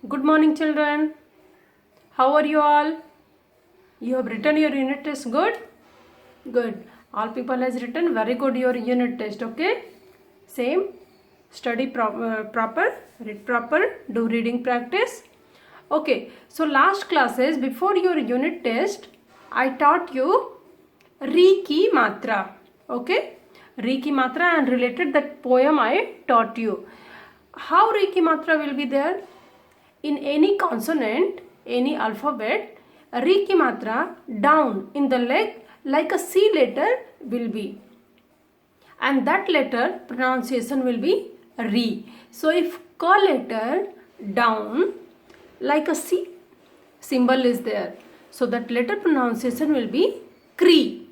Good morning, children. How are you all? You have written your unit test good? Good. All people has written very good your unit test, okay? Same. Study proper, read proper, do reading practice. Okay, so last classes before your unit test, I taught you Ri ki matra. Okay? Ri ki matra and related that poem I taught you. How Ri ki matra will be there? In any consonant, any alphabet, Ri ki matra down in the leg like a C letter will be. And that letter pronunciation will be Ri. So if Ka letter down like a C symbol is there. So that letter pronunciation will be Kri.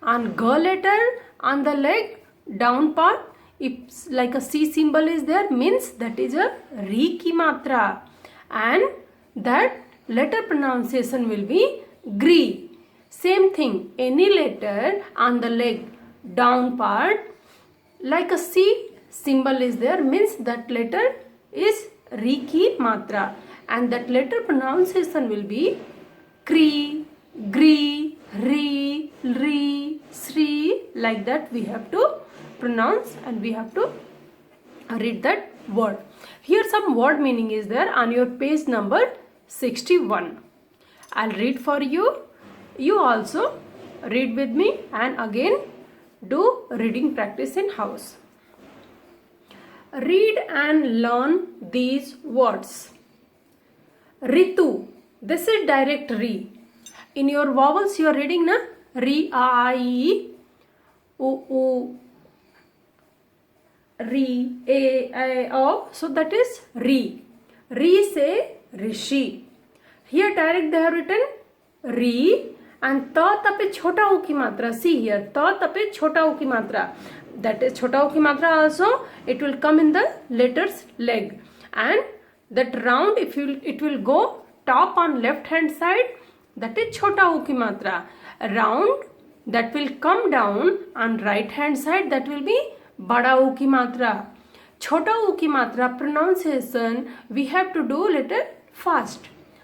And G letter on the leg down part, if like a C symbol is there, means that is a Ri ki matra. And that letter pronunciation will be Gri. Same thing, any letter on the leg down part, like a C symbol is there, means that letter is Ri ki matra. And that letter pronunciation will be Kri, Gri, Ri, Ri, Sri. Like that we have to pronounce and we have to read that word. Here some word meaning is there on your page number 61. I'll read for you. You also read with me and again do reading practice in house. Read and learn these words. Ritu. This is direct Ri. In your vowels you are reading na Ri, A, I, E, U, Ri, A, I, O. So that is Ri. Ri say Rishi. Here direct they have written Ri and Ta tape chota u ki matra. See here, Ta tape chota u ki matra. That is chota u ki matra also. It will come in the letters leg. And that round, if it will go top on left hand side, that is chota u ki matra. Round that will come down on right hand side, that will be bada u ki matra. Chota u ki matra pronunciation we have to do little fast.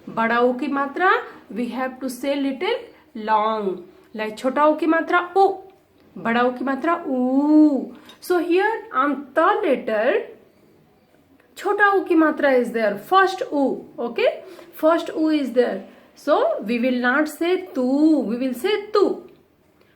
Bada u ki matra we have to say little long. Like chota u ki matra u, bada u ki matra u. So here on the letter chota u ki matra is there. First u, okay? First u is there. So we will not say tu, we will say tu.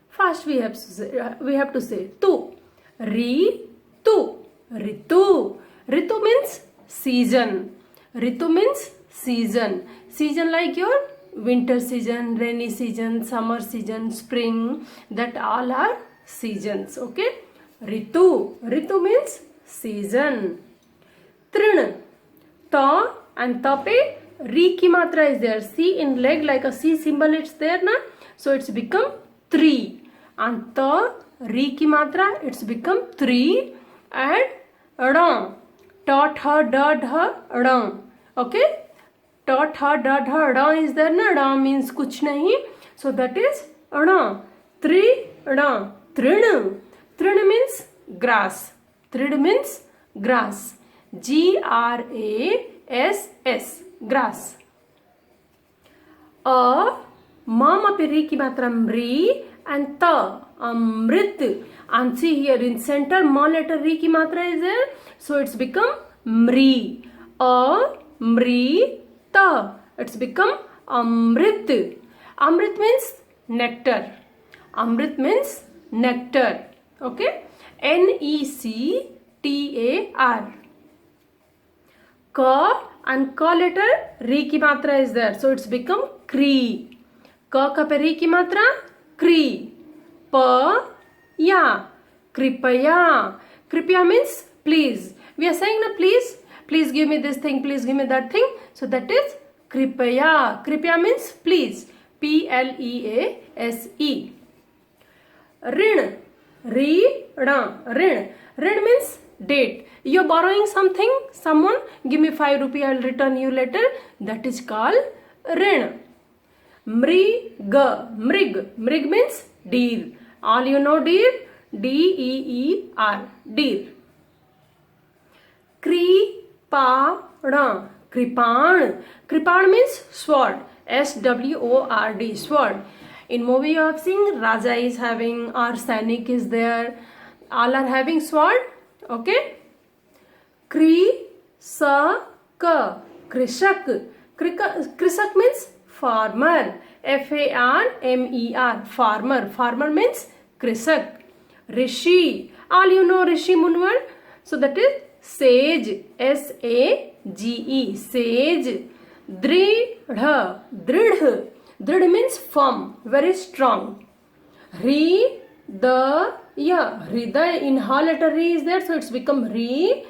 First we have to say tu. Ri, tu. Ritu. Ritu means season. Ritu means season. Season like your winter season, rainy season, summer season, spring. That all are seasons. Okay? Ritu. Ritu means season. Trin. Ta and tape. Ri ki matra is there. See in leg like a C symbol it's there na. So it's become 3. And ta Ri ki matra it's become 3. And Adam. Ta tha da dha Adam. Okay. Ta tha da dha Adam is there na. Adam means kuch nahi. So that is Adam. 3 Adam. Trin. Trin means grass. Trin means grass. Grass. Grass. Mama pe Ri ki matra Mri and Ta Amrit. And see here in center ma letter Ri ki matra is there. So it's become Mri. Mri Ta. It's become Amrit. Amrit means nectar. Amrit means nectar. Okay. Nectar. Ka and Ka letter Ri ki matra is there. So it's become Kri. Ka pe Ri ki matra Kri. Pa ya. Kripaya. Kripaya means please. We are saying na please. Please give me this thing. Please give me that thing. So that is Kripaya. Kripaya means please. Please. Rin. Ri. Ra. Rin. Rin means date. You are borrowing something, someone, give me 5 rupees, I will return you later. That is called Rin. Mrig. Mrig means deer. All you know deer? D-E-E-R. Deer. Kripada. Kripan. Kripan means sword. S-W-O-R-D, sword. In movie you have seen Raja is having, or Sainik is there. All are having sword. Okay. Krisak. Krishak. Krisak means farmer. F-A-R-M-E-R. Farmer. Farmer means Krisak. Rishi. All you know Rishi Munwar. So that is sage. S-A-G-E. Sage. Dridha. Dridh. Dridh means firm. Very strong. Hridaya. Hridaya. In how letter Re is there? So it's become Hridaya.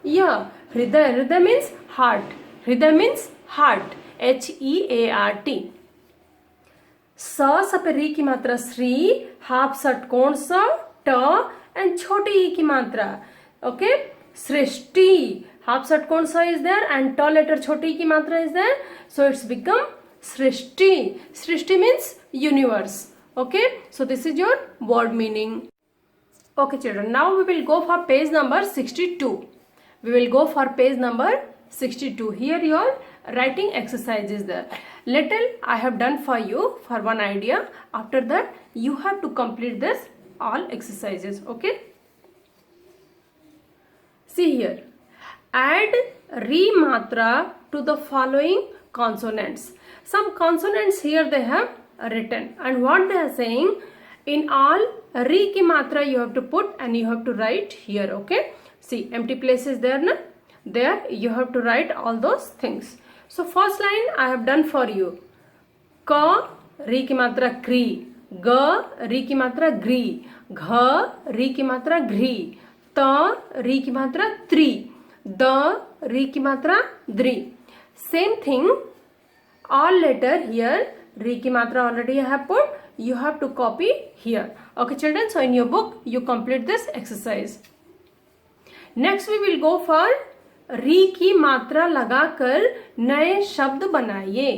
Hridaya. Hridaya means heart. Hridaya means heart. H-E-A-R-T. स पे री की मात्रा Shri, half षटकोण स, ट and छोटी ई की मात्रा. ओके. सृष्टि. हाफ षटकोण स इज देयर एंड ट लेटर छोटी ई की मात्रा is there. So it's become srishti. Srishti means universe. Okay, so this is your word meaning. Okay children, now we will go for page number 62. We will go for page number 62. Here your writing exercise is there. Little I have done for you for one idea. After that you have to complete this all exercises. Okay. See here. Add re matra to the following consonants. Some consonants here they have written, and what they are saying, in all re ki matra you have to put and you have to write here. Okay, see empty places there na, there you have to write all those things. So first line I have done for you. Ka re ki matra kri, ga re ki matra gri, gha re ki matra घ्री, ta re ki matra tri, da re ki matra dri. Same thing, all letter here re ki matra already I have put, you have to copy here. Okay children, so in your book you complete this exercise. Next we will go for री की मात्रा लगाकर नए शब्द बनाइए.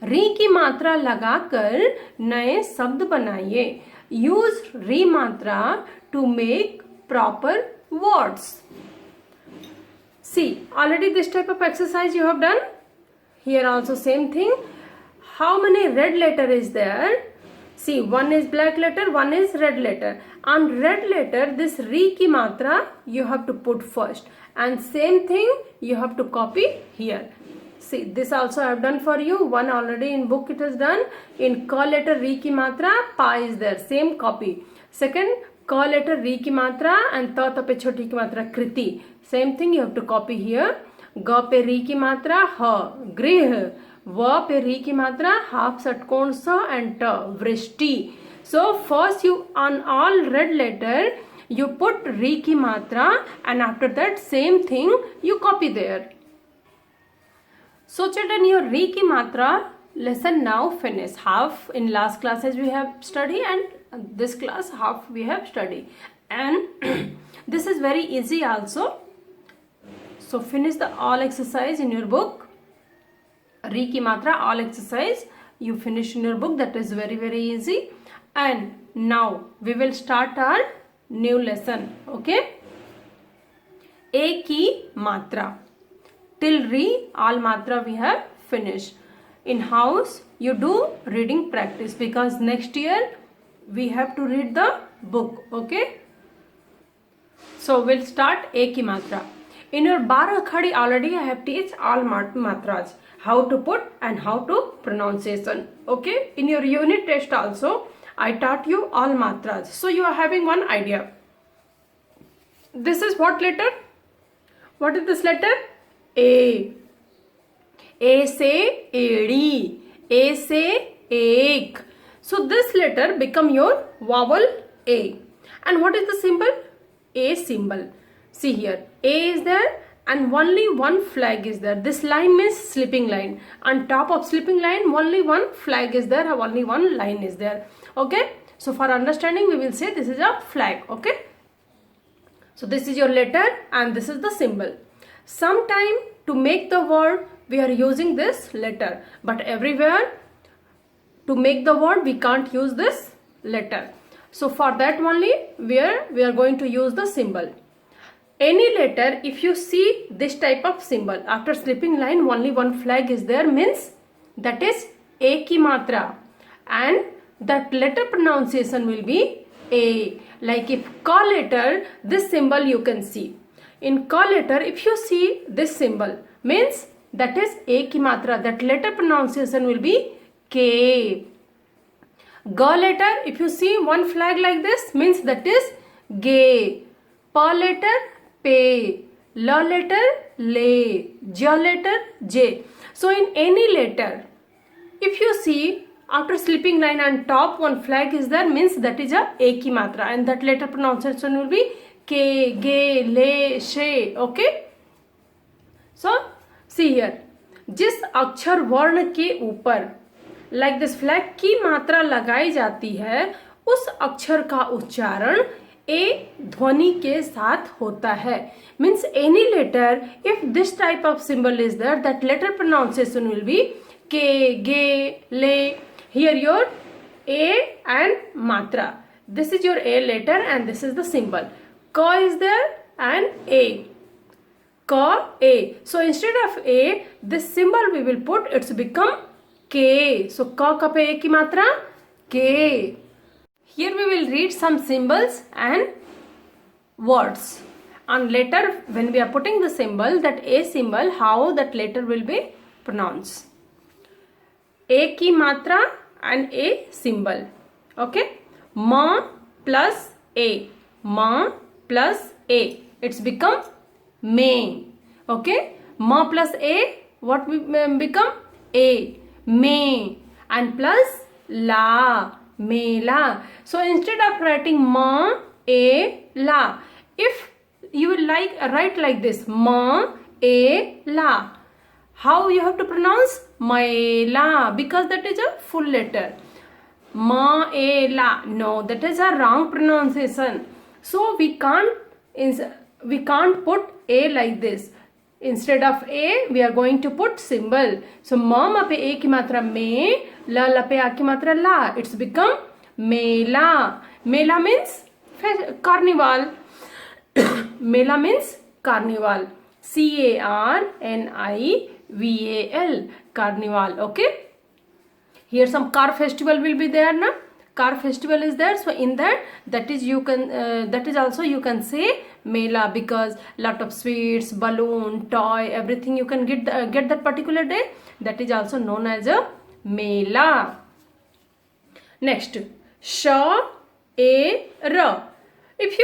री की मात्रा लगाकर नए शब्द बनाइए. यूज री मात्रा to make proper words. See, already this type of exercise you have done. Here also same thing. How many red letter is there? See, one is black letter, one is red letter. On red letter, this re ki matra you have to put first, and same thing you have to copy here. See, this also I have done for you. One already in book it is done. In ka letter re ki matra, pa is there. Same copy. Second, ka letter re ki matra and ta pe choti ki matra kriti. Same thing you have to copy here. Ga pe re ki matra ha, grih. व पे री की मात्रा half षटकोण स and ट, vrishti. So first you on all red letter you put re ki matra, and after that same thing you copy there. So children, your re ki matra lesson now finish. Half in last classes we have studied, and this class half we have studied, and this is very easy also. So finish the all exercise in your book. Re ki matra all exercise you finish in your book. That is very easy. And now we will start our new lesson. Okay, a ki matra till re all matra we have finished. In house you do reading practice, because next year we have to read the book. Okay, so we'll start a ki matra. In your Bara Khadi already I have teach all matras, how to put and how to pronunciation. Okay, in your unit test also I taught you all matras, so you are having one idea. This is what letter? What is this letter? A. A se edi, A se ek. So this letter become your vowel A. And what is the symbol? A symbol. See here, A is there and only one flag is there. This line means sleeping line. On top of sleeping line only one flag is there, or only one line is there. Okay, so for understanding we will say this is a flag. Okay, so this is your letter and this is the symbol. Sometime to make the word we are using this letter, but everywhere to make the word we can't use this letter. So for that only we are going to use the symbol. any letter, if you see this type of symbol after sleeping line, only one flag is there, means that is A ki matra, and that letter pronunciation will be A. Like if ka letter, this symbol you can see. In ka letter, if you see this symbol, means that is A ki matra, that letter pronunciation will be K. Ga letter, if you see one flag like this, means that is Ge. Pa letter, Pe. La letter, Le. Ja letter, J. So in any letter, if you see after sleeping line and top one flag is there, means that is a ki matra, and that letter pronunciation will be K, Ge, Le, She. Okay. So see here, जिस अक्षर वर्ण के ऊपर like this flag की मात्रा लगाई जाती है, उस अक्षर का उच्चारण ए ध्वनि के साथ होता है. Means any letter, if this type of symbol is there, that letter pronunciation will be के, गे, ले. Here your A and matra. This is your A letter and this is the symbol. Ka is there and A. Ka, A. So instead of A, this symbol we will put, it's become K. So ka ka pe A ki matra, K. Here we will read some symbols and words. On letter, when we are putting the symbol, that A symbol, how that letter will be pronounced. A की मात्रा and A symbol. Okay. Ma plus A. Ma plus A. It's become me. Okay. Ma plus A. What will become? A. Me. And plus la. Mela. So instead of writing ma, A, la. If you will write like this. Ma, A, la. How you have to pronounce? Maela, because that is a full letter. Maela. No, that is a wrong pronunciation. So we can't put A like this. Instead of A, we are going to put symbol. So ma pe A ki matra me, la pe A ki matra la. It's become mela. Mela means carnival. Mela means carnival. Carnival. Carnival. Okay. Here some car festival will be there na. Car festival is there. So in that is you can that is also you can say mela, because lot of sweets, balloon, toy, everything you can get that particular day. That is also known as a mela. Next, sha, a, ra. If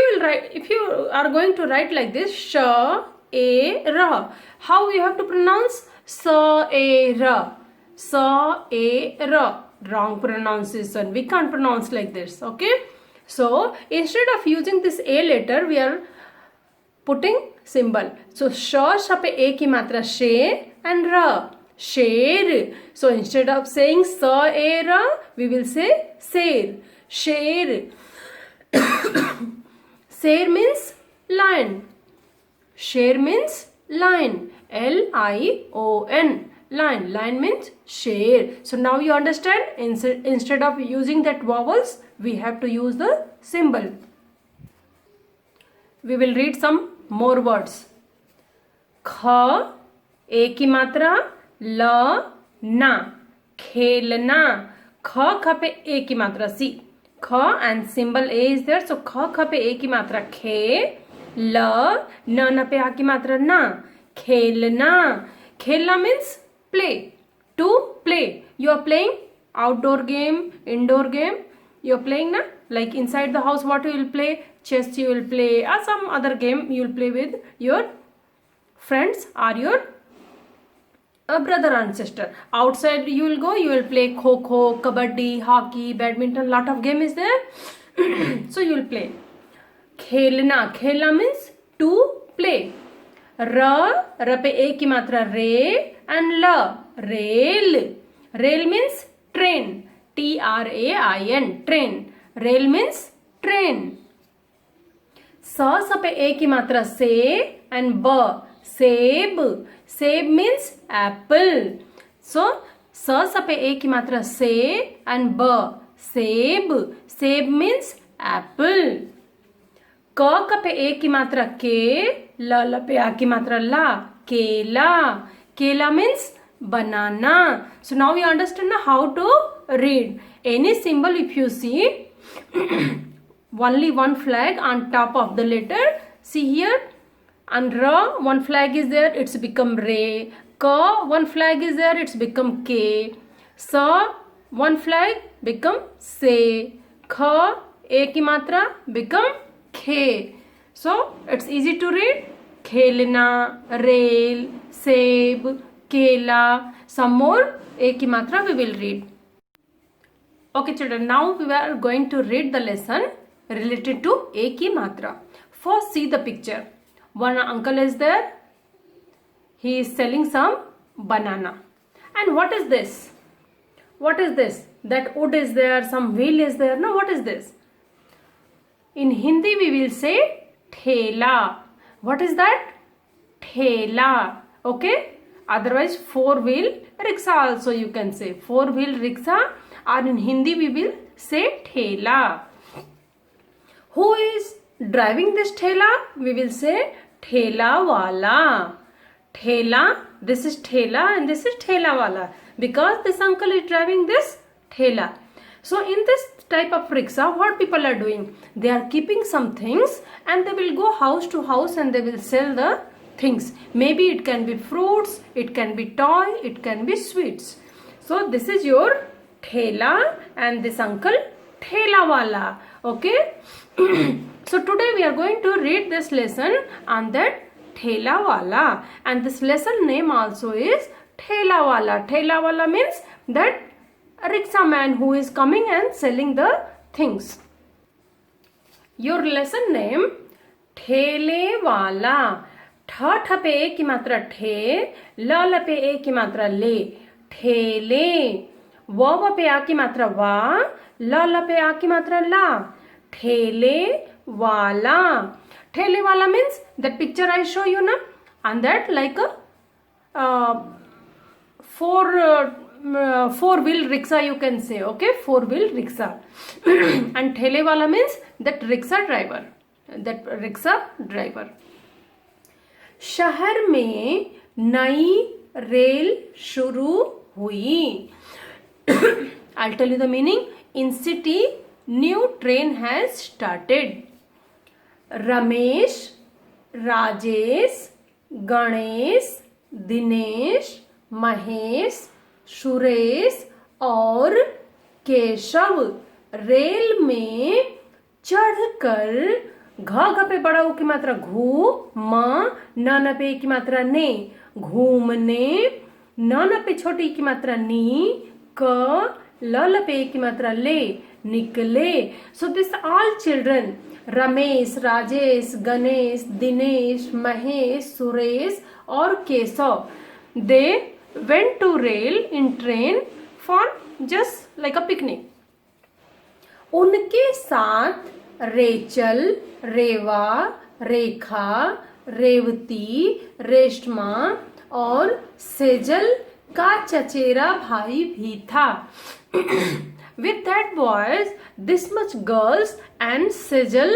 you are going to write like this, sha, a, ra. How you have to pronounce? Sa, a, ra. Sa, a, ra. Wrong pronunciation. We can't pronounce like this. Okay. So instead of using this A letter, we are putting symbol. So sha pe A ki matra she and ra. Sher. So instead of saying sa, a, ra, we will say ser. Sher. Sher means lion. Sher means lion. Lion. Lion. Lion means sher. So now you understand, instead of using that vowels, we have to use the symbol. We will read some more words. Kha, A ki matra, la, na. Khelna. Kha pe A ki matra. See, kha and symbol A is there. So kha pe A ki matra khe. La, na pe A ki matra na. Khelna. Khelna means play. To play. You are playing outdoor game, indoor game. You are playing na. Like inside the house, what you will play? Chess you will play, or some other game you will play with your friends or your brother and sister. Outside you will go, you will play kho-kho, kabaddi, hockey, badminton. Lot of game is there. So you will play. Khelna. Khelna means to play. Ra pe A ki matra re and la. Rail. Rail means train. Train. Train. Rail means train. Sa pe A ki matra se and ba. Seb. Seb means apple. So sa pe A ki matra se and ba. Seb. Seb means apple. क पे ए की मात्रा के, ल पे आ की मात्रा ला, केला. Kela means banana. So now we understand how to read. Any symbol if you see, only one flag on top of the letter. See here, and Ra one flag is there, it's become Re. Ka one flag is there, it's become K. Sa one flag become Se. Kha A ki matra become Khe. So it's easy to read. Khelna, rail, seb, kela. Some more A ki matra we will read. Okay children, now we are going to read the lesson related to A ki matra. First see the picture. One uncle is there. He is selling some banana. And what is this? What is this? That wood is there, some wheel is there. No, what is this? In Hindi we will say thela. What is that? Thela. Okay? Otherwise 4-wheel rickshaw also you can say. 4-wheel rickshaw, or in Hindi we will say thela. Who is driving this thela? We will say thela wala. Thela, this is thela and this is thela wala, because this uncle is driving this thela. So in this type of rickshaw, what people are doing? They are keeping some things and they will go house to house and they will sell the things. Maybe it can be fruits, it can be toy, it can be sweets. So this is your thela and this uncle thela wala. Okay? So today we are going to read this lesson on that thela wala, and this lesson name also is thela wala. Thela wala means that rickshaw man who is coming and selling the things. Your lesson name ठेले वाला. ठ पे ए की मात्रा ठे, ल पे ए की मात्रा ले, ठेले. व पे आ की मात्रा वा, ल पे आ की मात्रा ला, ठेले वाला. ठेले वाला means that picture I show you na, and that like a four-wheel rickshaw you can say. Okay, 4-wheel rickshaw. And ठेले वाला means that rickshaw driver. That rickshaw driver. शहर में नई रेल शुरू हुई. I'll tell you the meaning. In city, new train has started. Ramesh, Rajesh, Ganesh, Dinesh, Mahesh, Suresh और Keshav rail में चढ़कर, घ पे बड़ा ऊ की मात्रा घू, म न पे की मात्रा ने, घूमने, न पे छोटी की मात्रा नी, क ल पे की मात्रा ले, निकले. So this all children, Ramesh, Rajesh, Ganesh, Dinesh, Mahesh, Suresh और Keshav, they went to rail in train for just like a picnic. उनके साथ रेचल, रेवा, रेखा, रेवती, रेशमा और सेजल का चचेरा भाई भी था. With that boys, this much girls and Sejal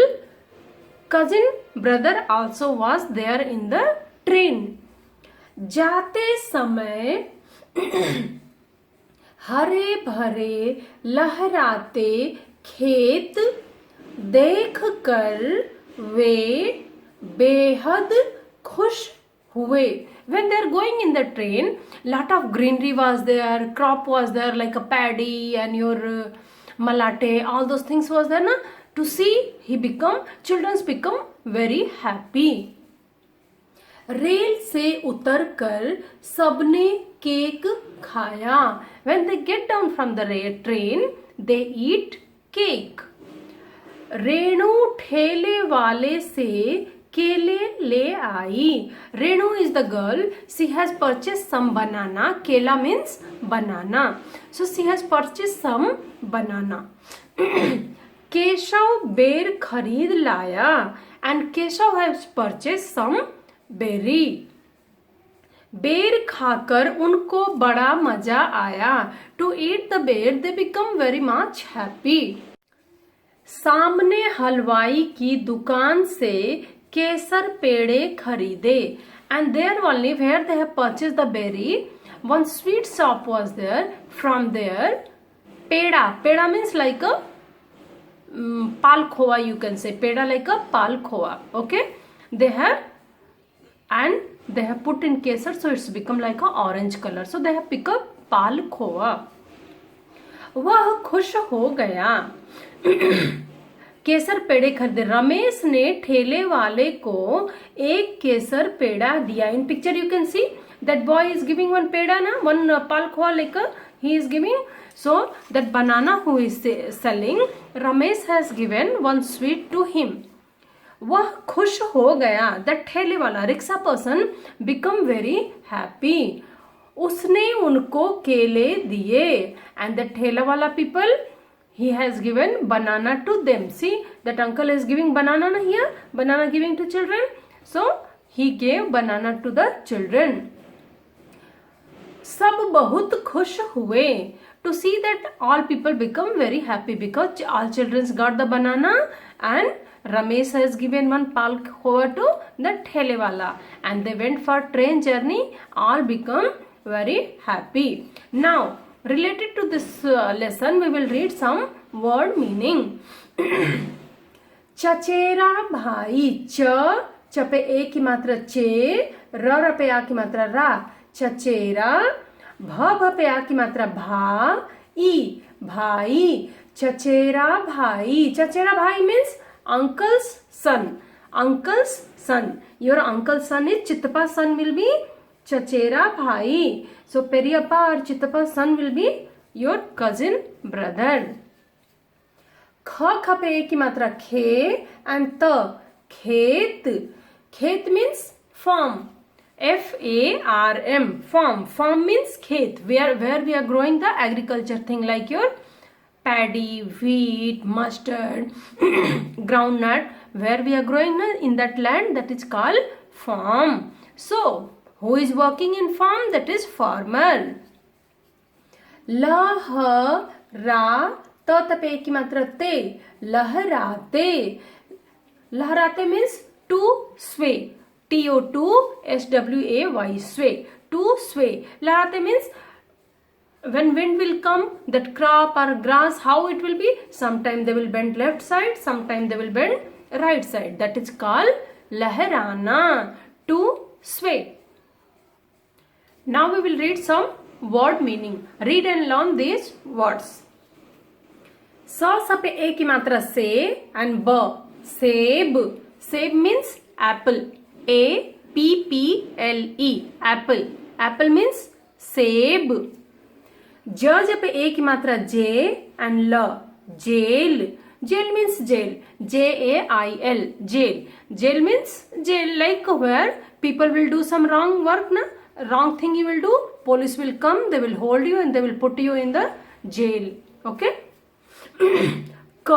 cousin brother also was there in the train. जाते समय हरे भरे लहराते खेत देखकर वे बेहद खुश हुए. When they are going in the train, lot of greenery was there, crop was there like a paddy and your malate, all those things was there na. To see, children become very happy. Rail से उतरकर सबने cake खाया. When they get down from the train, they eat cake. Renu ठेले वाले से केले ले आई. Renu is the girl. She has purchased some banana. Kela means banana. So she has purchased some banana. Keshav बेर खरीद लाया. And Keshav has purchased some berry. बेर खाकर उनको बड़ा मजा आया. To eat the bear, they become very much happy. सामने हलवाई की दुकान से केसर पेड़े खरीदे. And there only where they have purchased the berry, one sweet shop was there. From there, peda. Peda means like a palkhova, you can say. Peda like a palkhova. Okay. They have put in kesar, so it's become like a orange color. So they have picked up palkhova. वह खुश हो गया. केसर पेड़े खरीदे. रमेश ने ठेले वाले को एक केसर पेड़ा दिया. In picture you can see that boy is giving one peda ना, वन पालखोआ लेकर he is giving. So that banana who is selling, Ramesh has given one sweet to him. वह खुश हो गया. दैट ठेले wala rickshaw person become very happy. उसने उनको केले दिए. And the thela wala people, he has given banana to them. See, that uncle is giving banana here, banana giving to children. So he gave banana to the children. सब बहुत खुश हुए. To see that all people become very happy because all children got the banana and Ramesh has given one palkhova to the thele wala, and they went for train journey. All become very happy. Now, related to this lesson, we will read some word meaning. चचेरा भाई. च पे ए की मात्रा चे, र पे आ की मात्रा रा. चचेरा. भ पे आ की मात्रा भा. ई भाई. चचेरा भाई. चचेरा भाई means uncle's son. Uncle's son. Your uncle's son is Chittappa's son will be चचेरा भाई. So Periyappa or Chittappa's son will be your cousin brother. ख पे ए की मात्रा खे and त. खेत. खेत means farm. FARM. Farm. Farm means खेत. Where we are growing the agriculture thing like your paddy, wheat, mustard, groundnut. Where we are growing in that land, that is called farm. So who is working in farm? That is farmer. लह रा. पे की मात्रा ते. लहराते. लहराते means to sway. TO2SWAY. Sway. To sway. लहराते means when wind will come, that crop or grass, how it will be? Sometime they will bend left side, sometime they will bend right side. That is called laharana. To sway. Now we will read some word meaning. Read and learn these words. स पे ए की मात्रा से and ब. सेब. सेब means apple. APPLE. Apple. Apple means सेब. ज पे ए की मात्रा जे and ल. Jail. Jail means jail. JAIL. Jail. Jail means jail, like where people will do some wrong work, na? Wrong thing you will do. Police will come, they will hold you and they will put you in the jail. Okay? क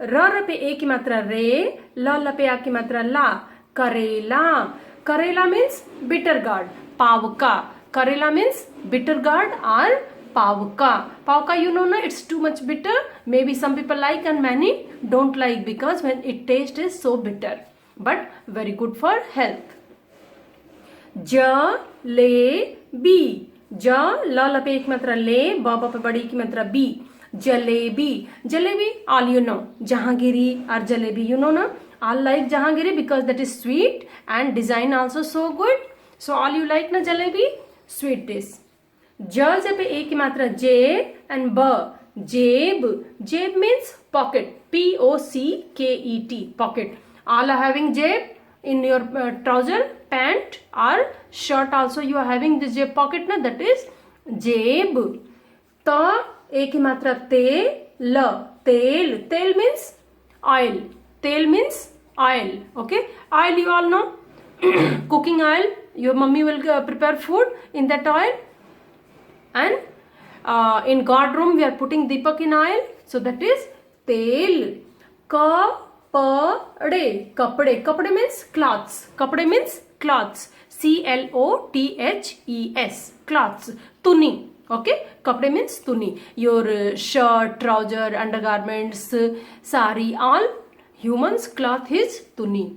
र पे ए की मात्रा रे. ल पे आ की मात्रा ला. करेला. करेला means bitter gourd. पावका. करेला means bitter gourd or पावका. पावका, you know na, it's too much bitter. Maybe some people like and many don't like because when it taste is so bitter. But very good for health. ज ले B. ज ल पे एक मात्रा ले. ब पे बड़ी की मात्रा बी. Jalebi. Jalebi, all you know. Jahangiri or jalebi, you know na. All like Jahangiri because that is sweet and design also so good. So all you like na jalebi, sweet dish. ज पे ए की मात्रा जे and ब. जेब. जेब means pocket. POCKET. Pocket. All are having jeb in your trouser, pant or shirt also you are having this jeb pocket na, that is jeb. त ए की मात्रा ते. ल. तेल. तेल means oil. Tail means oil. Okay? Oil you all know. Cooking oil. Your mummy will prepare food in that oil. And in God room we are putting deepak in oil. So that is tail. Kapade. Kapade. Kapade means cloths. Kapade means cloths. CLOTHES. Cloths. Tuni. Okay, kapde means tuni. Your shirt, trouser, undergarments, sari, all humans cloth is tuni.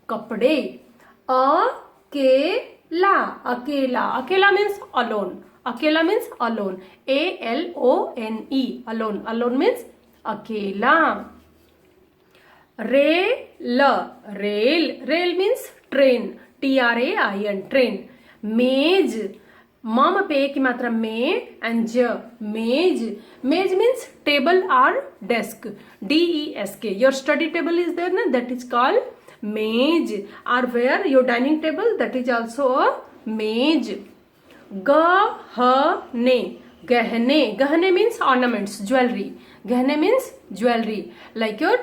Kapde. Akela. Akela. Akela means alone. Akela means alone. A-L-O-N-E. Alone. Alone means akela. Rail. Rail. Rail means train. T-R-A-I-N. Train. Maze. Mama pe ki matra me and j. Maze. Maze means table or desk. D-E-S-K. Your study table is there, na? That is called maze. Or where your dining table, that is also a maze. Gahne. Gahne. Gahne means ornaments, jewelry. Gahne means jewelry. Like your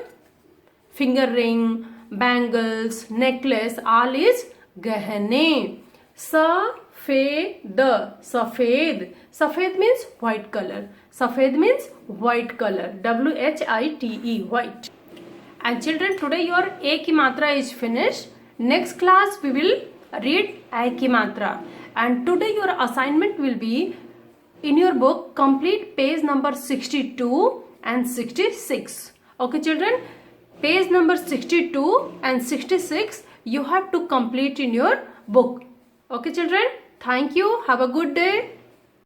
finger ring, bangles, necklace, all is gahne. Safed. Safed. Safed means white color. Safed means white color. W-H-I-T-E. White. And children, today your A ki matra is finished. Next class we will read I ki matra. And today your assignment will be in your book complete page number 62 and 66. Okay children, page number 62 and 66 you have to complete in your book. Okay children, thank you. Have a good day.